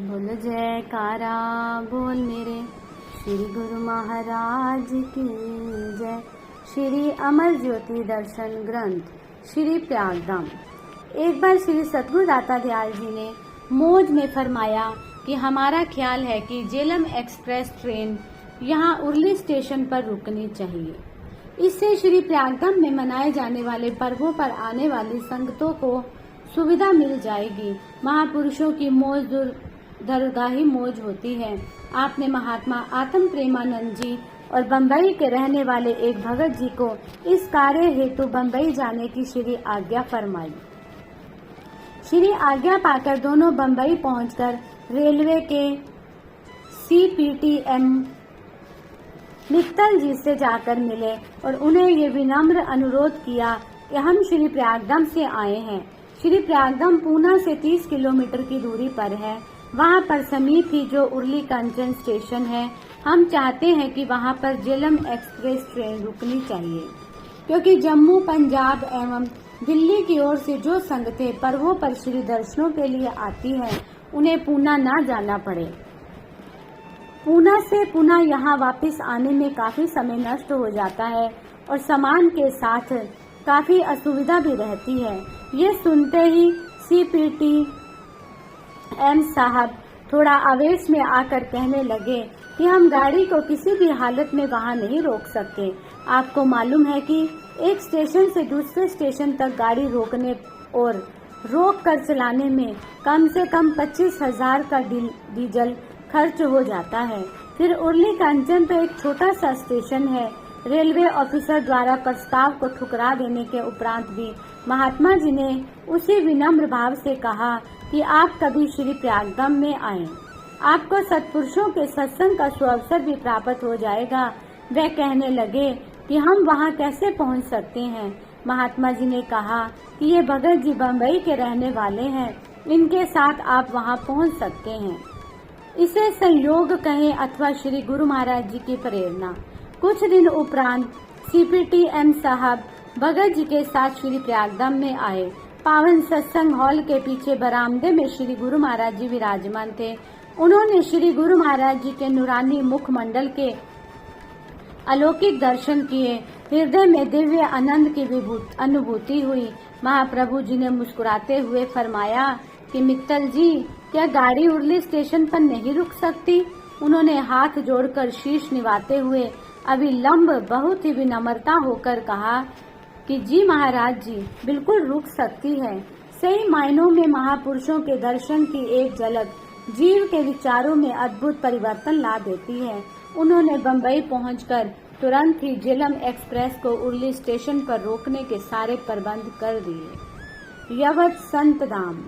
बोल जयकारा बोल मेरे श्री गुरु महाराज की जय। श्री अमर ज्योति दर्शन ग्रंथ श्री प्रयागधाम। एक बार श्री सतगुरु दाता दयाल जी ने मौज में फरमाया कि हमारा ख्याल है कि झेलम एक्सप्रेस ट्रेन यहाँ उरली स्टेशन पर रुकनी चाहिए। इससे श्री प्रयागधाम में मनाए जाने वाले पर्वों पर आने वाली संगतों को सुविधा मिल जाएगी। महापुरुषों की मौज दरगाही मौज होती है। आपने महात्मा आत्म प्रेमानंद जी और बम्बई के रहने वाले एक भगत जी को इस कार्य हेतु बम्बई जाने की श्री आज्ञा फरमाई। श्री आज्ञा पाकर दोनों बम्बई पहुंचकर रेलवे के CPTM मित्तल जी से जाकर मिले और उन्हें ये विनम्र अनुरोध किया कि हम श्री प्रयागधाम से आए हैं। श्री प्रयागधाम पूना से 30 किलोमीटर की दूरी पर है। वहाँ पर समीप ही जो उरली कांचन स्टेशन है, हम चाहते हैं कि वहाँ पर झेलम एक्सप्रेस ट्रेन रुकनी चाहिए, क्योंकि जम्मू, पंजाब एवं दिल्ली की ओर से जो संगतें पर्वों पर श्री दर्शनों के लिए आती हैं, उन्हें पूना न जाना पड़े। पूना से पुनः यहाँ वापस आने में काफी समय नष्ट हो जाता है और सामान के साथ काफी असुविधा भी रहती है। ये सुनते ही CPTM साहब थोड़ा आवेश में आकर कहने लगे कि हम गाड़ी को किसी भी हालत में वहाँ नहीं रोक सकते। आपको मालूम है कि एक स्टेशन से दूसरे स्टेशन तक गाड़ी रोकने और रोक कर चलाने में कम से कम 25,000 का डीजल खर्च हो जाता है। फिर उरली कांचन तो एक छोटा सा स्टेशन है। रेलवे ऑफिसर द्वारा प्रस्ताव को ठुकरा देने के उपरांत भी महात्मा जी ने उसी विनम्र भाव से कहा कि आप कभी श्री प्रयागधाम में आएं। आपको सत्पुरुषों के सत्संग का सुअवसर भी प्राप्त हो जाएगा। वे कहने लगे कि हम वहां कैसे पहुंच सकते हैं। महात्मा जी ने कहा कि ये भगत जी बम्बई के रहने वाले हैं, इनके साथ आप वहां पहुंच सकते हैं। इसे संयोग कहें अथवा श्री गुरु महाराज जी की प्रेरणा। कुछ दिन उपरांत CPTM साहब भगत जी के साथ श्री प्रयागधाम में आए। पावन सत्संग हॉल के पीछे बरामदे में श्री गुरु महाराज जी विराजमान थे। उन्होंने श्री गुरु महाराज जी के नूरानी मुखमंडल के अलौकिक दर्शन किए। हृदय में दिव्य आनंद की अनुभूति हुई। महाप्रभु जी ने मुस्कुराते हुए फरमाया कि मित्तल जी, क्या गाड़ी उरली स्टेशन पर नहीं रुक सकती? उन्होंने हाथ जोड़कर शीश निवाते हुए अविलंब बहुत ही विनम्रता होकर कहा कि जी महाराज जी, बिल्कुल रुक सकती है। सही मायनों में महापुरुषों के दर्शन की एक झलक जीव के विचारों में अद्भुत परिवर्तन ला देती है। उन्होंने बम्बई पहुंचकर तुरंत ही झेलम एक्सप्रेस को उरली स्टेशन पर रोकने के सारे प्रबंध कर दिए। यवत संत धाम।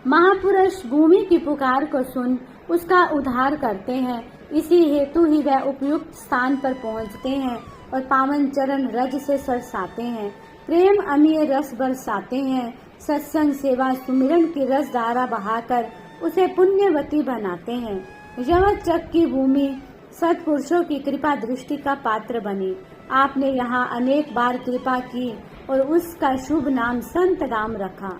महापुरुष भूमि की पुकार को सुन उसका उद्धार करते हैं। इसी हेतु ही वह उपयुक्त स्थान पर पहुंचते हैं और पावन चरण रज से सरसाते हैं। प्रेम अमीय रस बरसाते हैं। सत्संग सेवा सुमिरन की रस धारा बहाकर उसे पुण्यवती बनाते हैं। यवत चक की भूमि सत्पुरुषों की कृपा दृष्टि का पात्र बनी। आपने यहाँ अनेक बार कृपा की और उसका शुभ नाम संत धाम रखा।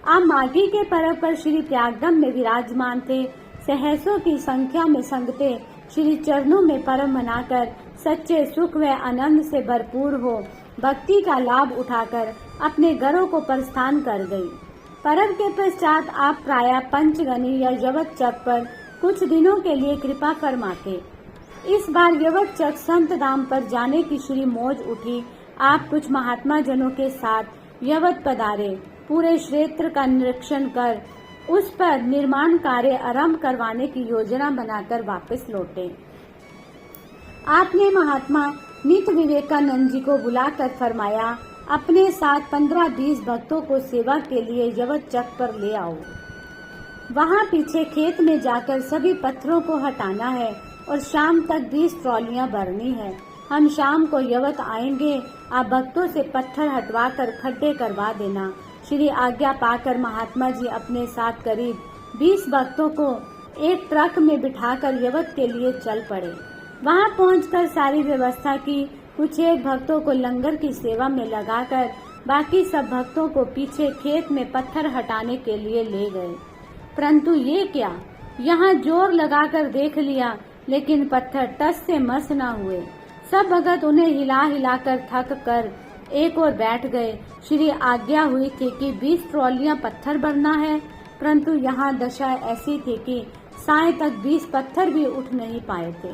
आप माघी के पर्व पर श्री प्रयागधाम में विराजमान थे। सहसों की संख्या में संगते श्री चरणों में परम मनाकर सच्चे सुख व आनंद से भरपूर हो भक्ति का लाभ उठाकर अपने घरों को प्रस्थान कर गई। पर्व के पश्चात आप प्रायः पंचगनी या यवत चक पर कुछ दिनों के लिए कृपा फरमाते। इस बार यवत चक संत धाम पर जाने की श्री मौज उठी। आप कुछ महात्मा जनों के साथ यवत पधारे। पूरे क्षेत्र का निरीक्षण कर उस पर निर्माण कार्य आरंभ करवाने की योजना बनाकर वापस लौटे। आपने महात्मा नित्य विवेकानंद जी को बुलाकर फरमाया, अपने साथ 15-20 भक्तों को सेवा के लिए यवत चक पर ले आओ। वहां पीछे खेत में जाकर सभी पत्थरों को हटाना है और शाम तक 20 ट्रॉलियां भरनी है। हम शाम को यवत आएंगे। आप भक्तों से पत्थर हटवाकर खड्डे करवा देना। श्री आज्ञा पाकर महात्मा जी अपने साथ करीब 20 भक्तों को एक ट्रक में बिठाकर यवत के लिए चल पड़े। वहां पहुंचकर सारी व्यवस्था की। कुछ एक भक्तों को लंगर की सेवा में लगाकर बाकी सब भक्तों को पीछे खेत में पत्थर हटाने के लिए ले गए। परंतु ये क्या, यहाँ जोर लगाकर देख लिया लेकिन पत्थर टस से मस न हुए। सब भगत उन्हें हिला हिलाकर थक कर एक और बैठ गए। श्री आज्ञा हुई थी कि 20 ट्रॉलियां पत्थर भरना है, परंतु यहाँ दशा ऐसी थी कि साय तक 20 पत्थर भी उठ नहीं पाए थे।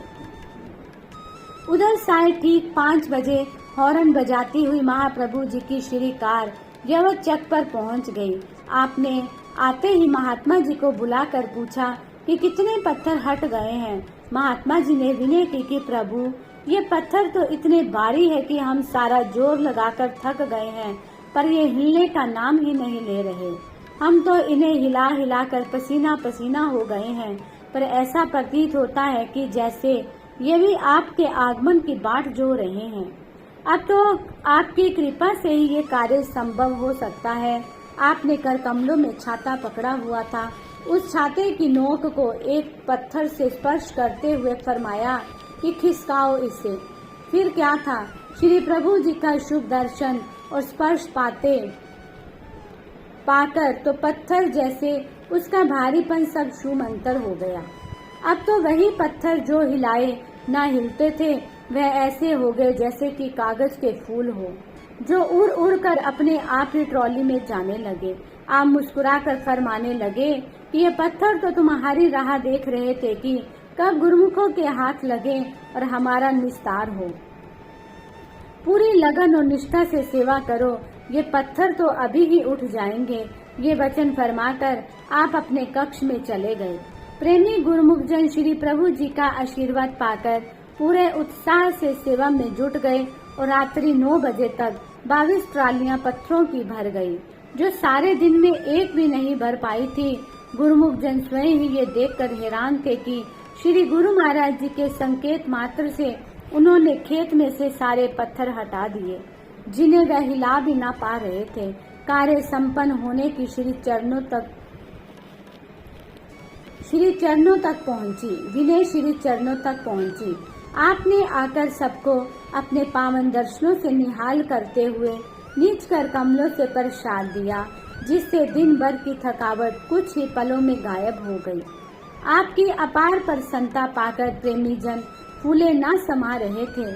उधर साय ठीक 5 बजे हॉर्न बजाती हुई महाप्रभु जी की श्री कार यवत चक पर पहुंच गई। आपने आते ही महात्मा जी को बुलाकर पूछा कि कितने पत्थर हट गए हैं। महात्मा जी ने विनय की कि प्रभु, ये पत्थर तो इतने भारी है कि हम सारा जोर लगाकर थक गए हैं, पर ये हिलने का नाम ही नहीं ले रहे। हम तो इन्हें हिला हिला कर पसीना पसीना हो गए हैं, पर ऐसा प्रतीत होता है कि जैसे ये भी आपके आगमन की बाट जो रहे हैं। अब तो आपकी कृपा से ही ये कार्य संभव हो सकता है। आपने कर कमलों में छाता पकड़ा हुआ था, उस छाते की नोक को एक पत्थर से स्पर्श करते हुए फरमाया कि खिसकाओ इसे। फिर क्या था, श्री प्रभु जी का शुभ दर्शन और स्पर्श पाकर तो पत्थर जैसे उसका भारीपन सब छूमंतर हो गया। अब तो वही पत्थर जो हिलाए ना हिलते थे, वह ऐसे हो गए जैसे कि कागज के फूल हो, जो उड़ उड़ कर अपने आप ही ट्रॉली में जाने लगे। आप मुस्कुराकर फरमाने लगे कि ये पत्थर तो तुम्हारी राह देख रहे थे कि कब गुरुमुखों के हाथ लगे और हमारा निस्तार हो। पूरी लगन और निष्ठा से सेवा करो, ये पत्थर तो अभी ही उठ जाएंगे। ये वचन फरमाकर आप अपने कक्ष में चले गए। प्रेमी गुरुमुख जन श्री प्रभु जी का आशीर्वाद पाकर पूरे उत्साह से सेवा में जुट गए और रात्रि 9 बजे तक 22 ट्रालियां पत्थरों की भर गई, जो सारे दिन में एक भी नहीं भर पाई थी। गुरुमुख जन स्वयं ही ये देखकर हैरान थे कि श्री गुरु महाराज जी के संकेत मात्र से उन्होंने खेत में से सारे पत्थर हटा दिए, जिन्हें वह हिला भी ना पा रहे थे। कार्य संपन्न होने की श्री चरणों तक पहुंची, विनय श्री चरणों तक पहुंची। आपने आकर सबको अपने पावन दर्शनों से निहाल करते हुए नीच कर कमलों से प्रसाद दिया, जिससे दिन भर की थकावट कुछ ही पलों में गायब हो गई। आपकी अपार प्रसन्नता पाकर प्रेमी जन फूले ना समा रहे थे।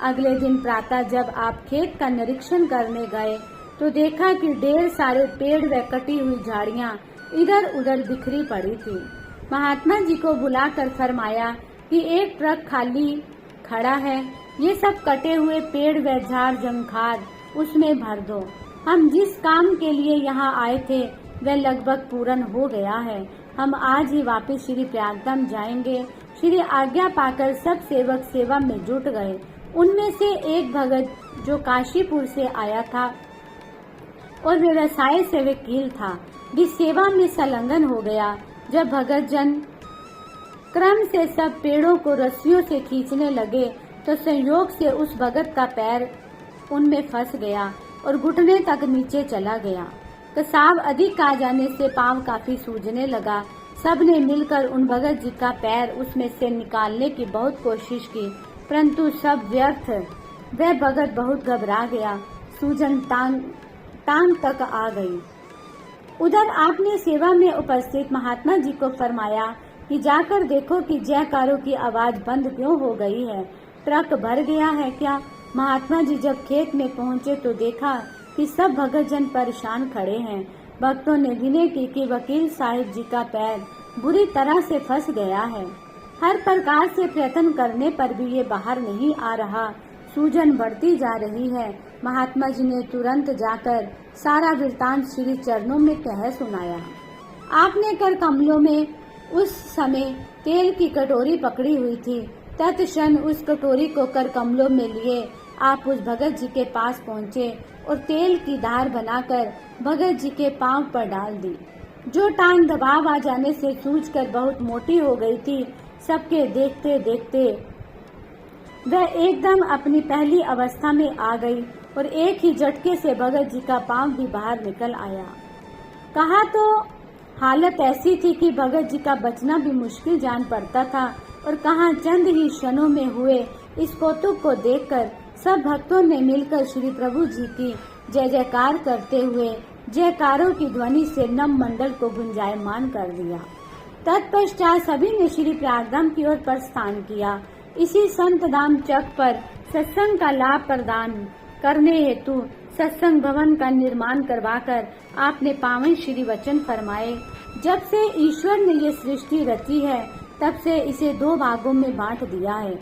अगले दिन प्रातः जब आप खेत का निरीक्षण करने गए तो देखा कि ढेर सारे पेड़ व कटी हुई झाड़ियां इधर उधर बिखरी पड़ी थी। महात्मा जी को बुलाकर फरमाया कि एक ट्रक खाली खड़ा है, ये सब कटे हुए पेड़ व झाड़ जंखार उसमें भर दो। हम जिस काम के लिए यहाँ आए थे वह लगभग पूर्ण हो गया है। हम आज ही वापस श्री प्रयागधाम जाएंगे। श्री आज्ञा पाकर सब सेवक सेवा में जुट गए। उनमें से एक भगत जो काशीपुर से आया था और व्यवसाय से वकील था, भी सेवा में संलग्न हो गया। जब भगत जन क्रम से सब पेड़ों को रस्सियों से खींचने लगे तो संयोग से उस भगत का पैर उनमें फंस गया और घुटने तक नीचे चला गया। कसाव अधिक आ जाने से पांव काफी सूजने लगा। सबने मिलकर उन भगत जी का पैर उसमें से निकालने की बहुत कोशिश की, परंतु सब व्यर्थ। वह भगत बहुत घबरा गया, सूजन टांग तक आ गई। उधर आपने सेवा में उपस्थित महात्मा जी को फरमाया कि जाकर देखो कि जयकारों की आवाज बंद क्यों हो गई है, ट्रक भर गया है क्या। महात्मा जी जब खेत में पहुंचे तो देखा कि सब भगत जन परेशान खड़े हैं। भक्तों ने विनय की कि वकील साहिब जी का पैर बुरी तरह से फंस गया है। हर प्रकार से प्रयत्न करने पर भी ये बाहर नहीं आ रहा, सूजन बढ़ती जा रही है। महात्मा जी ने तुरंत जाकर सारा वृत्तांत श्री चरणों में कह सुनाया। आपने कर कमलों में उस समय तेल की कटोरी पकड़ी हुई थी। तत्क्षण उस कटोरी को कर कमलों में लिए आप उस भगत जी के पास पहुँचे और तेल की धार बनाकर भगत जी के पांव पर डाल दी। जो टांग दबाव आ जाने से सूजकर बहुत मोटी हो गई थी, सबके देखते देखते वह एकदम अपनी पहली अवस्था में आ गई और एक ही झटके से भगत जी का पांव भी बाहर निकल आया। कहा तो हालत ऐसी थी कि भगत जी का बचना भी मुश्किल जान पड़ता था, और कहा चंद ही क्षणों में हुए इस कौतुक को देखकर सब भक्तों ने मिलकर श्री प्रभु जी की जय जयकार करते हुए जयकारों की ध्वनि से नम मंडल को गुंजायमान कर दिया। तत्पश्चात सभी ने श्री प्रयागधाम की ओर प्रस्थान किया। इसी संत धाम चक पर सत्संग का लाभ प्रदान करने हेतु सत्संग भवन का निर्माण करवाकर आपने पावन श्री वचन फरमाए। जब से ईश्वर ने ये सृष्टि रची है तब से इसे दो भागों में बांट दिया है।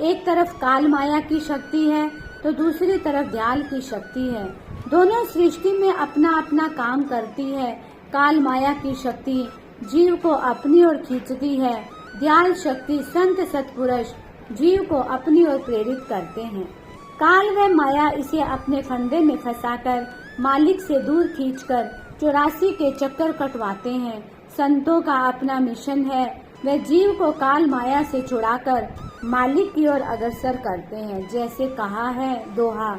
एक तरफ काल माया की शक्ति है तो दूसरी तरफ दयाल की शक्ति है। दोनों सृष्टि में अपना अपना काम करती है। काल माया की शक्ति जीव को अपनी ओर खींचती है। दयाल शक्ति संत सत्पुरुष जीव को अपनी ओर प्रेरित करते हैं। काल व माया इसे अपने फंदे में फंसाकर मालिक से दूर खींचकर 84 के चक्कर कटवाते हैं। संतों का अपना मिशन है, वे जीव को काल माया से छुड़ाकर मालिक की ओर अग्रसर करते हैं। जैसे कहा है दोहा,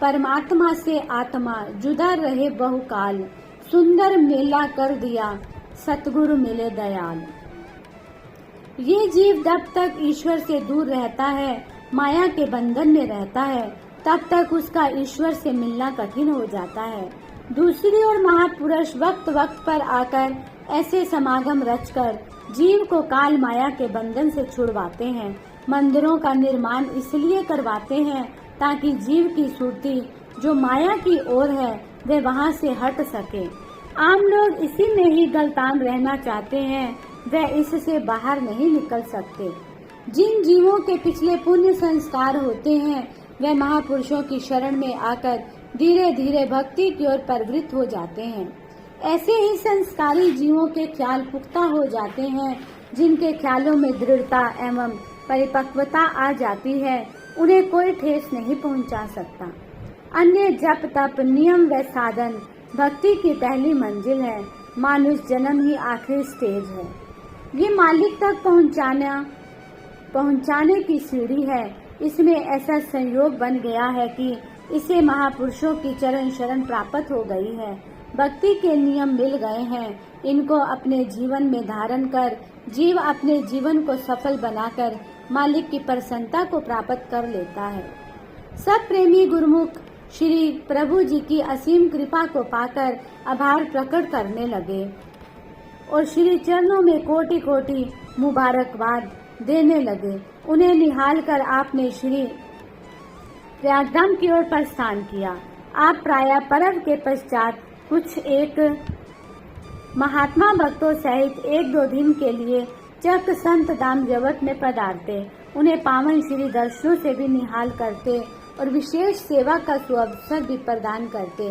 परमात्मा से आत्मा जुदा रहे बहुकाल, सुंदर मेला कर दिया सतगुरु मिले दयाल। ये जीव जब तक ईश्वर से दूर रहता है, माया के बंधन में रहता है, तब तक उसका ईश्वर से मिलना कठिन हो जाता है। दूसरी ओर महापुरुष वक्त वक्त पर आकर ऐसे समागम रचकर जीव को काल माया के बंधन से छुड़वाते हैं। मंदिरों का निर्माण इसलिए करवाते हैं ताकि जीव की सुरती जो माया की ओर है वे वहां से हट सके। आम लोग इसी में ही गलतान रहना चाहते हैं, वे इससे बाहर नहीं निकल सकते। जिन जीवों के पिछले पुण्य संस्कार होते हैं वे महापुरुषों की शरण में आकर धीरे धीरे भक्ति की ओर प्रवृत्त हो जाते हैं। ऐसे ही संस्कारी जीवों के ख्याल पुख्ता हो जाते हैं। जिनके ख्यालों में दृढ़ता एवं परिपक्वता आ जाती है, उन्हें कोई ठेस नहीं पहुंचा सकता। अन्य जप तप नियम व साधन भक्ति की पहली मंजिल है। मानुष जन्म ही आखिरी स्टेज है। ये मालिक तक पहुंचाने की सीढ़ी है। इसमें ऐसा संयोग बन गया है कि इसे महापुरुषों की चरण शरण प्राप्त हो गई है। भक्ति के नियम मिल गए हैं। इनको अपने जीवन में धारण कर जीव अपने जीवन को सफल बनाकर मालिक की प्रसन्नता को प्राप्त कर लेता है। सब प्रेमी गुरुमुख श्री प्रभु जी की असीम कृपा को पाकर आभार प्रकट करने लगे और श्री चरणों में कोटि कोटि मुबारकबाद देने लगे। उन्हें निहाल कर आपने श्री प्रयागधाम की ओर प्रस्थान किया। आप प्रायः पर्व के पश्चात कुछ एक महात्मा भक्तों सहित 1-2 दिन के लिए चक संत धाम जगत में पधारते, उन्हें पावन श्री दर्शनों से भी निहाल करते और विशेष सेवा का सुअवसर भी प्रदान करते।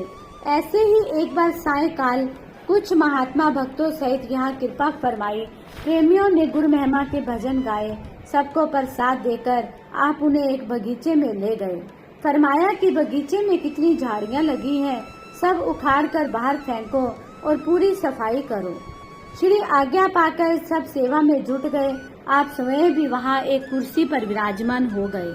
ऐसे ही एक बार सायंकाल कुछ महात्मा भक्तों सहित यहाँ कृपा फरमाई। प्रेमियों ने गुरु महिमा के भजन गाए। सबको प्रसाद देकर आप उन्हें एक बगीचे में ले गए। फरमाया कि बगीचे में कितनी झाड़ियाँ लगी हैं, सब उखाड़ कर बाहर फेंको और पूरी सफाई करो। श्री आज्ञा पाकर सब सेवा में जुट गए। आप स्वयं भी वहाँ एक कुर्सी पर विराजमान हो गए।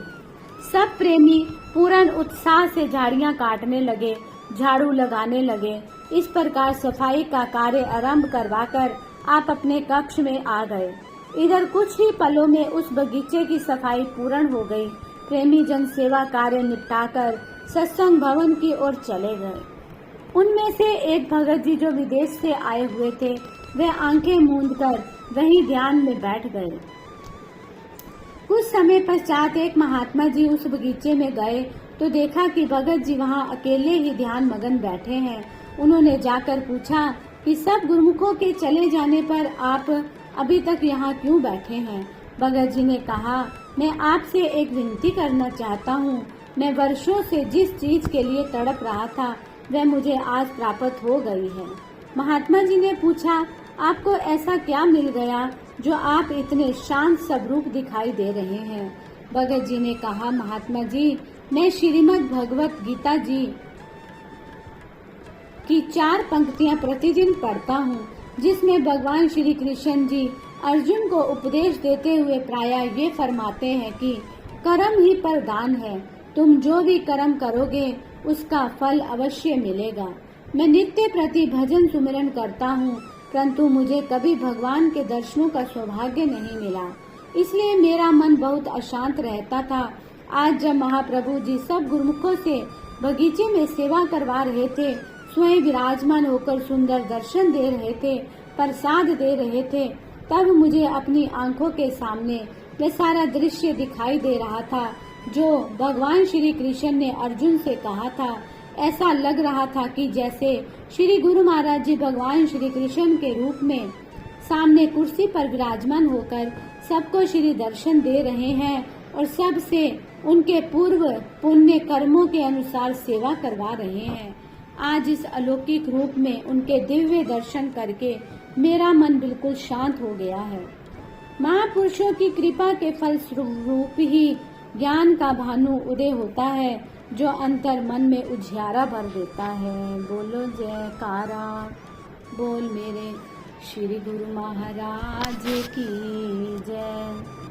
सब प्रेमी पूर्ण उत्साह से झाड़ियाँ काटने लगे, झाड़ू लगाने लगे। इस प्रकार सफाई का कार्य आरंभ करवाकर आप अपने कक्ष में आ गए। इधर कुछ ही पलों में उस बगीचे की सफाई पूर्ण हो गई। प्रेमी जन सेवा कार्य निपटाकर सत्संग भवन की ओर चले गए। उनमें से एक भगत जी जो विदेश से आए हुए थे, वे आंखें मूंदकर वहीं ध्यान में बैठ गए। कुछ समय पश्चात एक महात्मा जी उस बगीचे में गए तो देखा कि भगत जी वहां अकेले ही ध्यान मगन बैठे हैं। उन्होंने जाकर पूछा कि सब गुरुमुखों के चले जाने पर आप अभी तक यहाँ क्यों बैठे हैं? भगत जी ने कहा, मैं आपसे एक विनती करना चाहता हूँ। मैं वर्षों से जिस चीज के लिए तड़प रहा था वह मुझे आज प्राप्त हो गई है। महात्मा जी ने पूछा, आपको ऐसा क्या मिल गया जो आप इतने शांत स्वरूप दिखाई दे रहे हैं? भगत जी ने कहा, महात्मा जी, मैं श्रीमद् भगवत गीता जी की 4 पंक्तियां प्रतिदिन पढ़ता हूँ, जिसमें भगवान श्री कृष्ण जी अर्जुन को उपदेश देते हुए प्रायः ये फरमाते हैं कि कर्म ही प्रधान है। तुम जो भी कर्म करोगे उसका फल अवश्य मिलेगा। मैं नित्य प्रति भजन सुमिरन करता हूँ, परंतु मुझे कभी भगवान के दर्शनों का सौभाग्य नहीं मिला, इसलिए मेरा मन बहुत अशांत रहता था। आज जब महाप्रभु जी सब गुरुमुखों से बगीचे में सेवा करवा रहे थे, स्वयं विराजमान होकर सुंदर दर्शन दे रहे थे, प्रसाद दे रहे थे, तब मुझे अपनी आंखों के सामने वह सारा दृश्य दिखाई दे रहा था जो भगवान श्री कृष्ण ने अर्जुन से कहा था। ऐसा लग रहा था कि जैसे श्री गुरु महाराज जी भगवान श्री कृष्ण के रूप में सामने कुर्सी पर विराजमान होकर सबको श्री दर्शन दे रहे हैं और सबसे उनके पूर्व पुण्य कर्मों के अनुसार सेवा करवा रहे हैं। आज इस अलौकिक रूप में उनके दिव्य दर्शन करके मेरा मन बिल्कुल शांत हो गया है। महापुरुषों की कृपा के फलस्वरूप ही ज्ञान का भानु उदय होता है जो अंतर मन में उजियारा भर देता है। बोलो जयकारा, बोल मेरे श्री गुरु महाराज की जय।